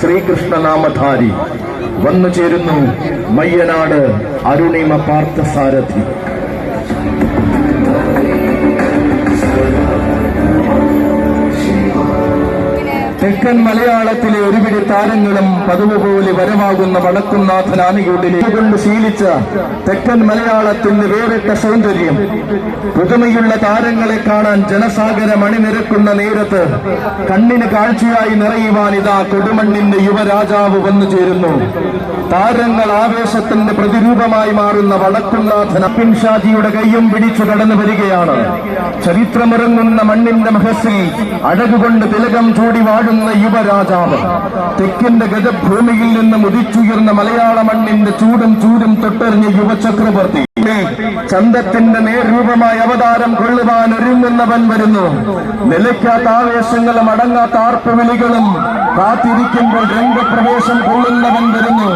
ശ്രീകൃഷ്ണനാമധാരി വന്നു ചേരുന്നു മയ്യനാട് അരുണിമ പാർത്ഥസാരഥി. തെക്കൻ മലയാളത്തിലെ ഒരുപിടി താരങ്ങളും പതിവ് പോലെ വരവാകുന്ന വടക്കുംനാഥൻ ആനയൂരിലേക്ക് കൊണ്ട് ശീലിച്ച തെക്കൻ മലയാളത്തിന്റെ വേറിട്ട സൗന്ദര്യം, പുതുമയുള്ള താരങ്ങളെ കാണാൻ ജനസാഗരം അണിനിരക്കുന്ന നേരത്ത് കണ്ണിന് കാഴ്ചയായി നിറയുവാൻ ഇതാ കൊടുമണ്ണിന്റെ യുവരാജാവ് വന്നു ചേരുന്നു. താരങ്ങൾ ആവേശത്തിന്റെ പ്രതിരൂപമായി മാറുന്ന വടക്കുംനാഥൻ അപ്പിൻ ഷാജിയുടെ കയ്യും പിടിച്ചു കടന്നു വരികയാണ്. ചരിത്രമിറങ്ങുന്ന മണ്ണിന്റെ മഹസിൽ അഴകുകൊണ്ട് തിലകം ചൂടി വാഴുന്ന യുവരാജാവ്, തെക്കിന്റെ ഗജഭൂമിയിൽ നിന്നും ഉദിച്ചുയർന്ന മലയാള മണ്ണിന്റെ ചൂടും ചൂരും തൊട്ടെറിഞ്ഞ യുവചക്രവർത്തി, ചന്തത്തിന്റെ നേർരൂപമായ അവതാരം കൊള്ളുവാൻ ഒരുങ്ങുന്നവൻ വരുന്നു. നിലയ്ക്കാത്ത ആവേശങ്ങളും അടങ്ങാത്ത ആർപ്പുവിളികളും കാത്തിരിക്കുമ്പോൾ രംഗപ്രവേശം കൊള്ളുന്നവൻ വരുന്നു.